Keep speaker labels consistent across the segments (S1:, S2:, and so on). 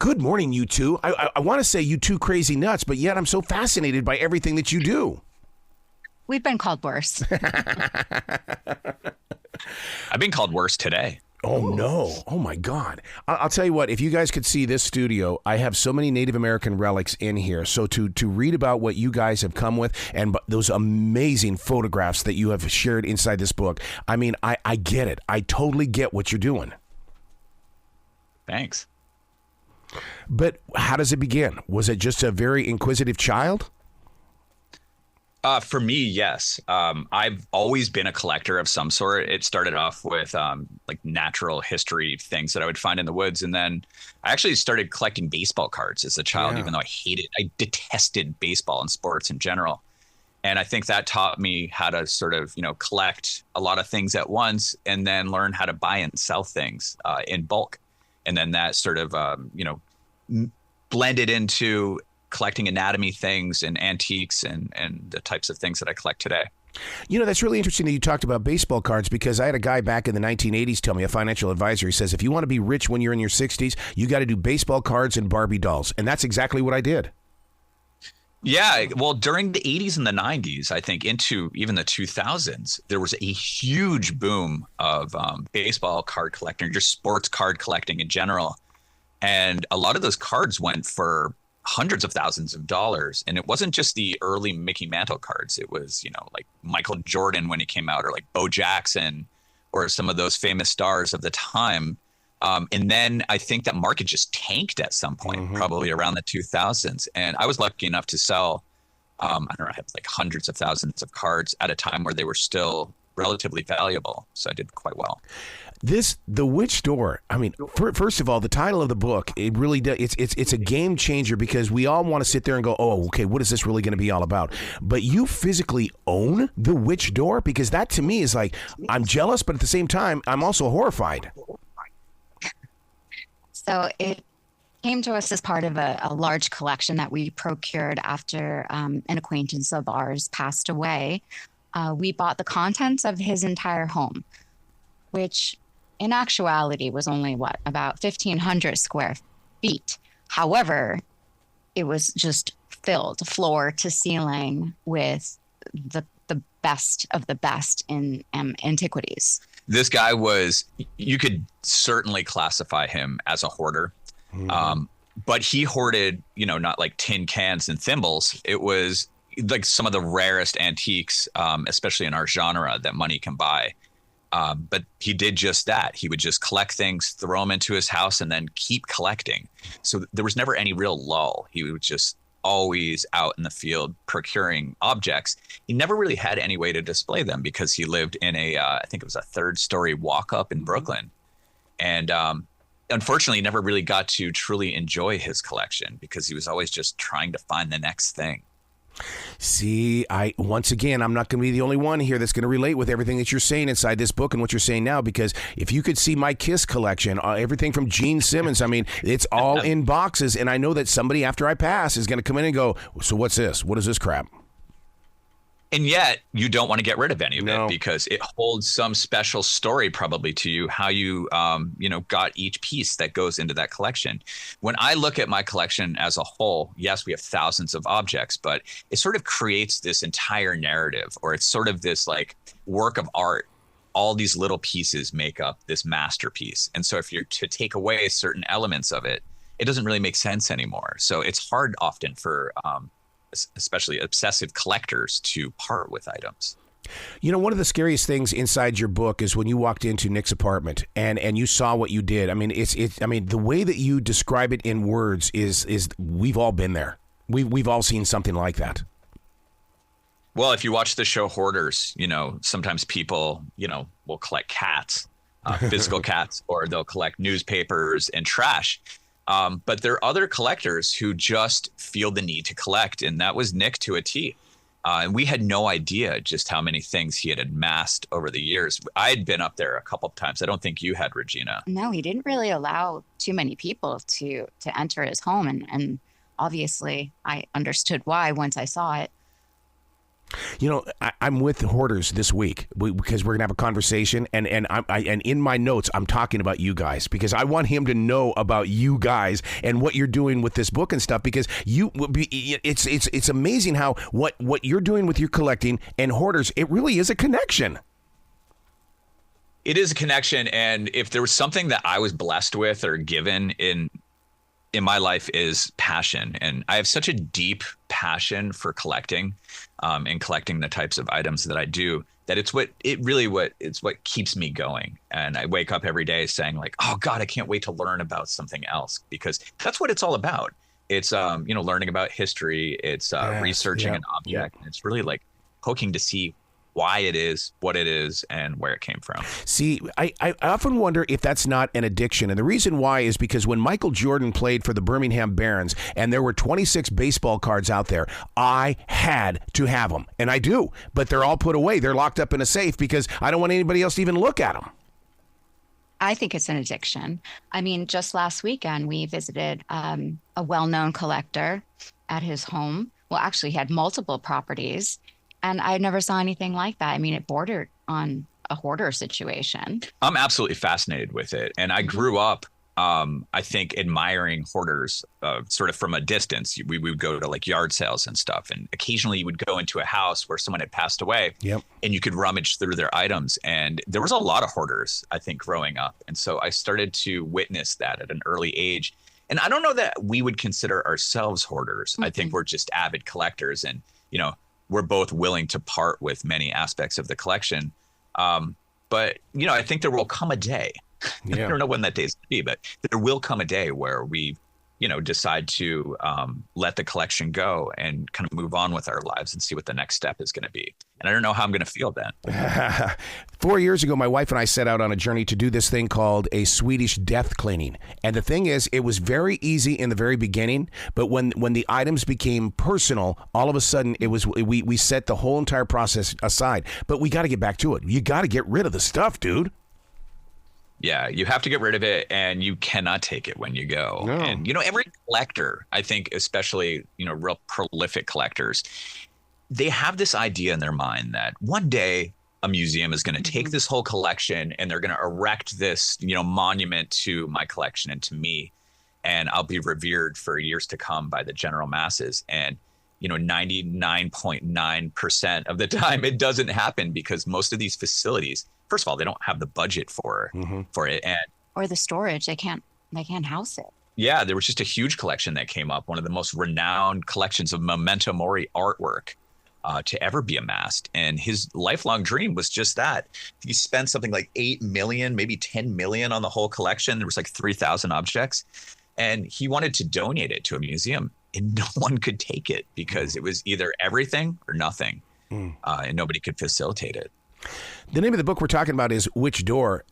S1: Good morning, you two. I want to say you two crazy nuts, but yet I'm so fascinated by everything that you do.
S2: We've been called worse.
S3: I've been called worse today.
S1: Oh, no. Oh, my God. I'll tell you what, if you guys could see this studio, I have so many Native American relics in here. So to read about what you guys have come with and those amazing photographs that you have shared inside this book, I mean, I get it. I totally get what you're doing.
S3: Thanks.
S1: But how does it begin? Was it just a very inquisitive child?
S3: For me, yes. I've always been a collector of some sort. It started off with like natural history things that I would find in the woods. And then I actually started collecting baseball cards as a child, even though I detested baseball and sports in general. And I think that taught me how to sort of, collect a lot of things at once and then learn how to buy and sell things in bulk. And then that sort of, blended into collecting anatomy things and antiques and the types of things that I collect today.
S1: That's really interesting that you talked about baseball cards, because I had a guy back in the 1980s tell me, a financial advisor, he says, if you want to be rich when you're in your 60s, you got to do baseball cards and Barbie dolls. And that's exactly what I did.
S3: Yeah, well, during the 80s and the 90s, I think into even the 2000s, there was a huge boom of baseball card collecting, just sports card collecting in general. And a lot of those cards went for hundreds of thousands of dollars. And it wasn't just the early Mickey Mantle cards. It was, like Michael Jordan when he came out, or like Bo Jackson, or some of those famous stars of the time. And then I think that market just tanked at some point, probably around the 2000s. And I was lucky enough to sell, I don't know, I had like hundreds of thousands of cards at a time where they were still relatively valuable. So I did quite well.
S1: The Witch Door. I mean, first of all, the title of the book, it really does. It's a game changer, because we all want to sit there and go, oh, okay, what is this really going to be all about? But you physically own the Witch Door, because that to me is like, I'm jealous, but at the same time, I'm also horrified.
S2: So it came to us as part of a large collection that we procured after an acquaintance of ours passed away. We bought the contents of his entire home, which in actuality was only about 1,500 square feet. However, it was just filled floor to ceiling with the best of the best in antiquities. This guy
S3: you could certainly classify him as a hoarder. But he hoarded, not like tin cans and thimbles. It was like some of the rarest antiques, especially in our genre, that money can buy. But he did just that. He would just collect things, throw them into his house, and then keep collecting. So there was never any real lull. He was just always out in the field procuring objects. He never really had any way to display them, because he lived in I think it was a 3rd-story walk-up in Brooklyn. And unfortunately, he never really got to truly enjoy his collection, because he was always just trying to find the next thing.
S1: See, once again, I'm not going to be the only one here that's going to relate with everything that you're saying inside this book and what you're saying now, because if you could see my Kiss collection, everything from Gene Simmons, I mean, it's all in boxes, and I know that somebody after I pass is going to come in and go, so what's this? What is this crap?
S3: And yet you don't want to get rid of any of it, because it holds some special story probably to you, how you, got each piece that goes into that collection. When I look at my collection as a whole, yes, we have thousands of objects, but it sort of creates this entire narrative, or it's sort of this like work of art. All these little pieces make up this masterpiece. And so if you're to take away certain elements of it, it doesn't really make sense anymore. So it's hard often for, especially obsessive collectors, to part with items.
S1: One of the scariest things inside your book is when you walked into Nick's apartment and you saw what you did. I mean, the way that you describe it in words is we've all been there. We've all seen something like that.
S3: Well, if you watch the show Hoarders, sometimes people, will collect cats, physical cats, or they'll collect newspapers and trash. But there are other collectors who just feel the need to collect. And that was Nick to a T. And we had no idea just how many things he had amassed over the years. I had been up there a couple of times. I don't think you had, Regina.
S2: No, he didn't really allow too many people to enter his home. And obviously I understood why once I saw it.
S1: You know, I'm with the hoarders this week because we're gonna have a conversation, and in my notes I'm talking about you guys because I want him to know about you guys and what you're doing with this book and stuff, because it's amazing how what you're doing with your collecting and hoarders, it really is a connection.
S3: It is a connection, and if there was something that I was blessed with or given in my life is passion. And I have such a deep passion for collecting and collecting the types of items that I do, that it's what keeps me going. And I wake up every day saying like, oh God, I can't wait to learn about something else, because that's what it's all about. It's, learning about history. It's researching an object. And it's really like poking to see why it is, what it is, and where it came from.
S1: See, I often wonder if that's not an addiction. And the reason why is because when Michael Jordan played for the Birmingham Barons and there were 26 baseball cards out there, I had to have them. And I do. But they're all put away. They're locked up in a safe because I don't want anybody else to even look at them.
S2: I think it's an addiction. I mean, just last weekend, we visited a well-known collector at his home. Well, actually, he had multiple properties. And I never saw anything like that. I mean, it bordered on a hoarder situation.
S3: I'm absolutely fascinated with it. And I grew up, I think, admiring hoarders sort of from a distance. We would go to like yard sales and stuff. And occasionally you would go into a house where someone had passed away.
S1: Yep. And
S3: you could rummage through their items. And there was a lot of hoarders, I think, growing up. And so I started to witness that at an early age. And I don't know that we would consider ourselves hoarders. Mm-hmm. I think we're just avid collectors. And, we're both willing to part with many aspects of the collection. But, I think there will come a day. Yeah. I don't know when that day is going to be, but there will come a day where we, decide to let the collection go and kind of move on with our lives and see what the next step is going to be. And I don't know how I'm going to feel then.
S1: 4 years ago, my wife and I set out on a journey to do this thing called a Swedish death cleaning. And the thing is, it was very easy in the very beginning. But when the items became personal, all of a sudden we set the whole entire process aside. But we got to get back to it. You got to get rid of the stuff, dude.
S3: Yeah, you have to get rid of it, and you cannot take it when you go. No. And, every collector, I think, especially, real prolific collectors, they have this idea in their mind that one day a museum is going to take this whole collection and they're going to erect this, monument to my collection and to me, and I'll be revered for years to come by the general masses. And, 99.9% of the time it doesn't happen, because most of these facilities, first of all, they don't have the budget for it,
S2: or the storage. They can't house it.
S3: Yeah, there was just a huge collection that came up, one of the most renowned collections of memento mori artwork to ever be amassed. And his lifelong dream was just that. He spent something like 8 million, maybe 10 million on the whole collection. There was like 3,000 objects, and he wanted to donate it to a museum, and no one could take it because it was either everything or nothing, and nobody could facilitate it.
S1: The name of the book we're talking about is Which Door?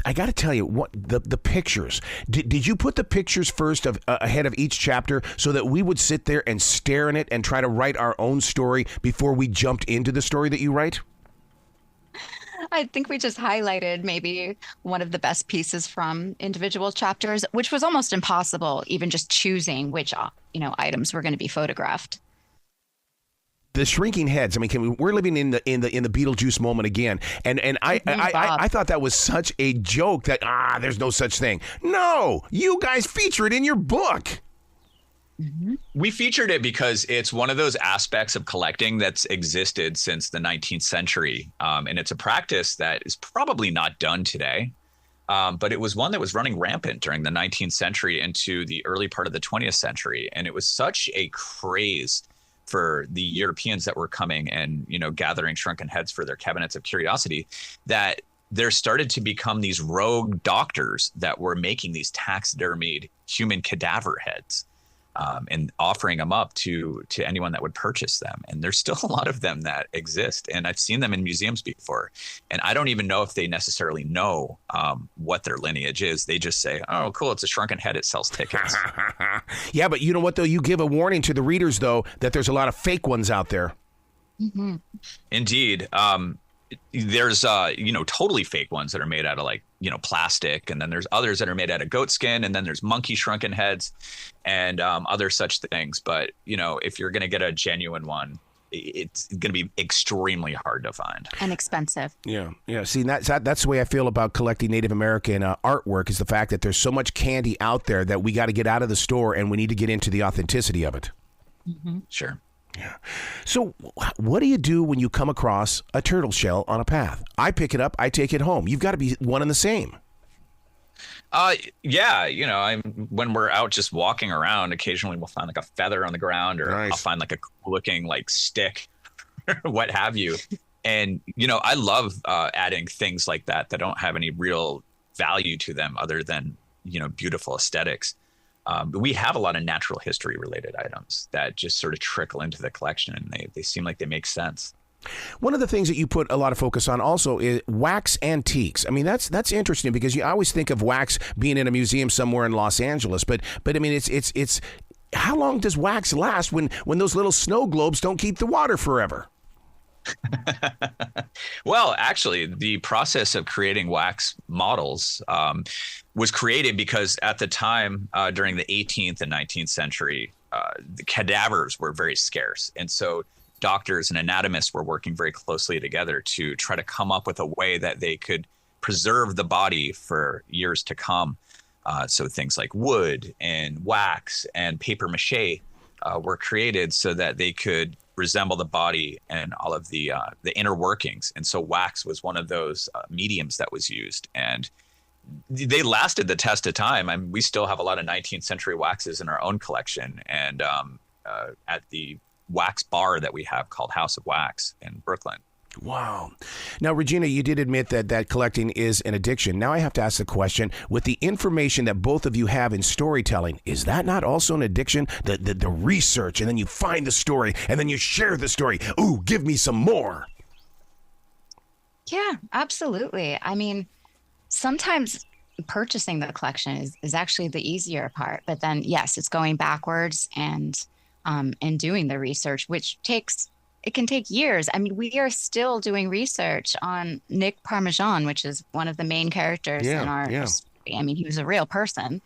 S1: I got to tell you, what the pictures. Did you put the pictures first ahead of each chapter so that we would sit there and stare in it and try to write our own story before we jumped into the story that you write?
S2: I think we just highlighted maybe one of the best pieces from individual chapters, which was almost impossible, even just choosing which items were going to be photographed.
S1: The shrinking heads. I mean, we're living in the Beetlejuice moment again, and I thought that was such a joke that there's no such thing. No, you guys feature it in your book.
S2: Mm-hmm.
S3: We featured it because it's one of those aspects of collecting that's existed since the 19th century, and it's a practice that is probably not done today. But it was one that was running rampant during the 19th century into the early part of the 20th century, and it was such a craze for the Europeans that were coming and, gathering shrunken heads for their cabinets of curiosity, that there started to become these rogue doctors that were making these taxidermied human cadaver heads and offering them up to anyone that would purchase them. And there's still a lot of them that exist. And I've seen them in museums before. And I don't even know if they necessarily know what their lineage is. They just say, oh, cool, it's a shrunken head. It sells tickets.
S1: Yeah, but you know what, though? You give a warning to the readers, though, that there's a lot of fake ones out there.
S2: Mm-hmm.
S3: Indeed. There's, totally fake ones that are made out of plastic. And then there's others that are made out of goat skin. And then there's monkey shrunken heads and other such things. But, if you're going to get a genuine one, it's going to be extremely hard to find
S2: and expensive.
S1: Yeah. See, that's the way I feel about collecting Native American artwork, is the fact that there's so much candy out there that we got to get out of the store and we need to get into the authenticity of it.
S2: Mm-hmm.
S3: Sure.
S1: Yeah. So what do you do when you come across a turtle shell on a path? I pick it up, I take it home. You've got to be one and the same.
S3: Yeah, when we're out just walking around, occasionally we'll find like a feather on the ground, or
S1: Nice.
S3: I'll find like a cool looking like stick, what have you. And, I love adding things like that don't have any real value to them other than, beautiful aesthetics. But we have a lot of natural history related items that just sort of trickle into the collection, and they seem like they make sense.
S1: One of the things that you put a lot of focus on also is wax antiques. I mean, that's interesting, because you always think of wax being in a museum somewhere in Los Angeles, but I mean, it's how long does wax last when those little snow globes don't keep the water forever?
S3: Well, actually, the process of creating wax models was created because at the time, during the 18th and 19th century, the cadavers were very scarce, and so doctors and anatomists were working very closely together to try to come up with a way that they could preserve the body for years to come. So things like wood and wax and paper mache were created so that they could resemble the body and all of the inner workings. And so wax was one of those mediums that was used, and they lasted the test of time. I mean, we still have a lot of 19th century waxes in our own collection, and at the wax bar that we have called House of Wax in Brooklyn.
S1: Wow. Now, Regina, you did admit that collecting is an addiction. Now I have to ask the question, with the information that both of you have in storytelling, is that not also an addiction? The research, and then you find the story, and then you share the story. Ooh, give me some more.
S2: Yeah, absolutely. I mean, sometimes purchasing the collection is actually the easier part, but then yes, it's going backwards and doing the research, which can take years. I mean, we are still doing research on Nick Parmesan, which is one of the main characters in our story. I mean, he was a real person,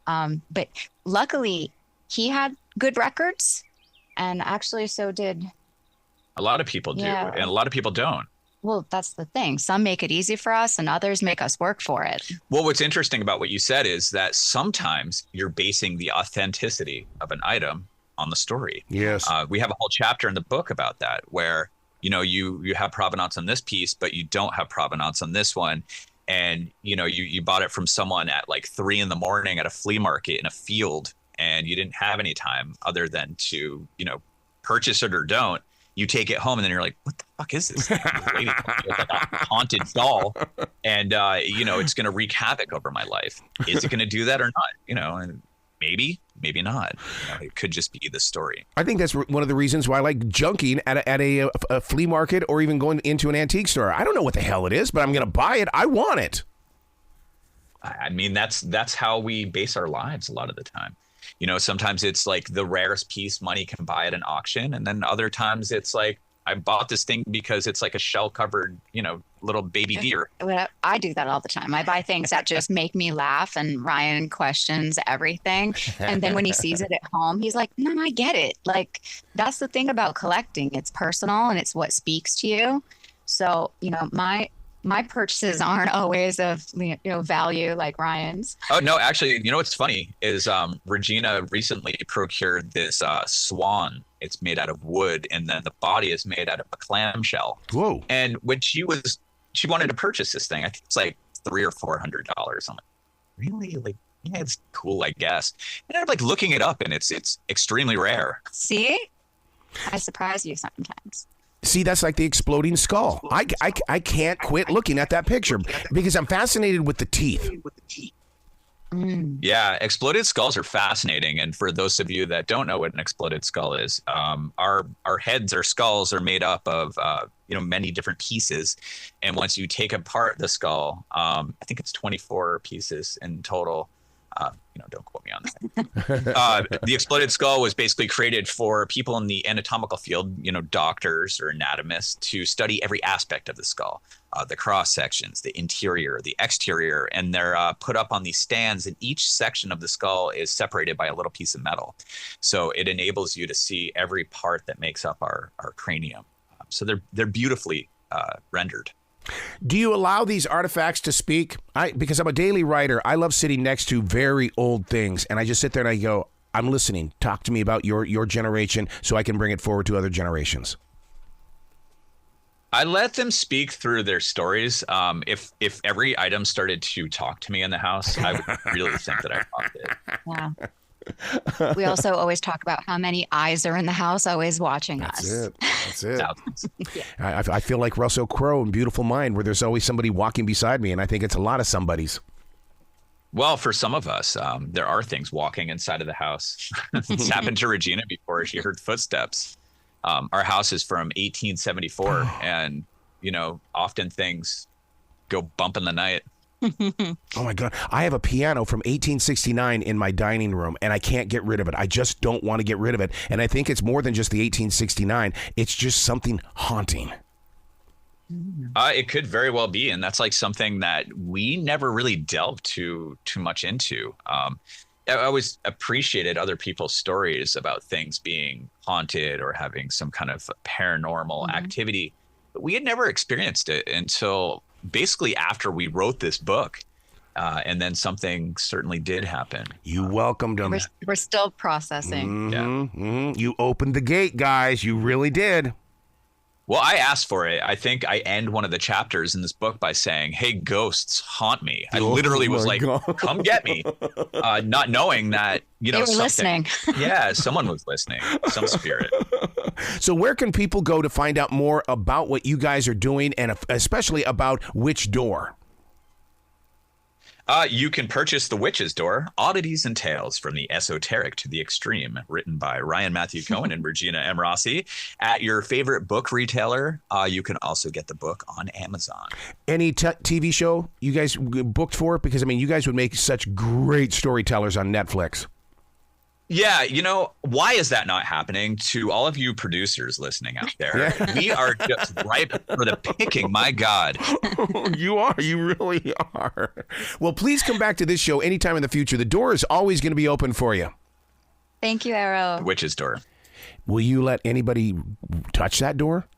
S2: but luckily he had good records, and actually so did
S3: a lot of people do, and a lot of people don't.
S2: Well, that's the thing. Some make it easy for us, and others make us work for it.
S3: Well, what's interesting about what you said is that sometimes you're basing the authenticity of an item on the story.
S1: Yes.
S3: We have a whole chapter in the book about that, where, you have provenance on this piece, but you don't have provenance on this one. And, you bought it from someone at like 3 a.m. at a flea market in a field, and you didn't have any time other than to, purchase it or don't. You take it home, and then you're like, what the fuck is this? It's like a haunted doll. And, it's going to wreak havoc over my life. Is it going to do that or not? And maybe not. It could just be the story.
S1: I think that's one of the reasons why I like junking at a flea market, or even going into an antique store. I don't know what the hell it is, but I'm going to buy it. I want it.
S3: I mean, that's how we base our lives a lot of the time. Sometimes it's like the rarest piece money can buy at an auction. And then other times it's like, I bought this thing because it's like a shell covered, little baby deer.
S2: I do that all the time. I buy things that just make me laugh, and Ryan questions everything. And then when he sees it at home, he's like, no, I get it. Like, that's the thing about collecting. It's personal, and it's what speaks to you. So, my purchases aren't always of value like Ryan's.
S3: Oh no, actually, what's funny is Regina recently procured this swan. It's made out of wood, and then the body is made out of a clamshell.
S1: Whoa!
S3: And when she wanted to purchase this thing, I think it's like $300 or $400. I'm like, really? Like, yeah, it's cool, I guess. And I'm like looking it up, and it's extremely rare.
S2: See, I surprise you sometimes.
S1: See, that's like the exploding skull. I can't quit looking at that picture because I'm fascinated with the teeth.
S3: Yeah, exploded skulls are fascinating. And for those of you that don't know what an exploded skull is, our heads, our skulls are made up of many different pieces. And once you take apart the skull, I think it's 24 pieces in total. Don't quote me on that. The exploded skull was basically created for people in the anatomical field, doctors or anatomists, to study every aspect of the skull, the cross sections, the interior, the exterior, and they're put up on these stands, and each section of the skull is separated by a little piece of metal. So it enables you to see every part that makes up our cranium. So they're beautifully rendered.
S1: Do you allow these artifacts to speak? Because I'm a daily writer, I love sitting next to very old things, and I just sit there and I go, I'm listening. Talk to me about your generation so I can bring it forward to other generations.
S3: I let them speak through their stories. If every item started to talk to me in the house, I would really think that I talked it.
S2: Yeah. We also always talk about how many eyes are in the house, always watching us.
S1: That's it. Yeah. I feel like Russell Crowe in Beautiful Mind, where there's always somebody walking beside me, and I think it's a lot of somebody's.
S3: Well, for some of us, there are things walking inside of the house. It's happened to Regina before. She heard footsteps. Our house is from 1874, and often things go bump in the night.
S1: Oh my God. I have a piano from 1869 in my dining room, and I can't get rid of it. I just don't want to get rid of it. And I think it's more than just the 1869. It's just something haunting.
S3: It could very well be. And that's like something that we never really delved too much into. I always appreciated other people's stories about things being haunted or having some kind of paranormal activity. But we had never experienced it until basically after we wrote this book, and then something certainly did happen.
S1: You welcomed them.
S2: We're still processing.
S1: You opened the gate, guys. You really did.
S3: Well, I asked for it. I think I end one of the chapters in this book by saying, "Hey, ghosts, haunt me." I literally was like, God. "Come get me," not knowing that
S2: they were listening.
S3: Yeah, someone was listening. Some spirit.
S1: So where can people go to find out more about what you guys are doing, and especially about Witch Door?
S3: You can purchase The Witch's Door, Oddities and Tales from the Esoteric to the Extreme, written by Ryan Matthew Cohn and Regina Rossi, at your favorite book retailer. You can also get the book on Amazon.
S1: Any TV show you guys booked for? Because, you guys would make such great storytellers on Netflix.
S3: Yeah, why is that not happening? To all of you producers listening out there, we are just ripe for the picking. My God.
S1: You are. You really are. Well, please come back to this show anytime in the future. The door is always going to be open for you.
S2: Thank you, Arrow.
S3: Witch's Door.
S1: Will you let anybody touch that door?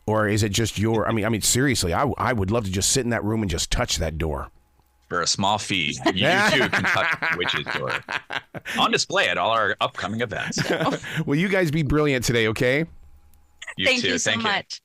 S1: Or is it just your... seriously, I would love to just sit in that room and just touch that door.
S3: For a small fee, you too can touch the Witch's Door. On display at all our upcoming events.
S1: Well, you guys be brilliant today, okay?
S2: Thank you so much.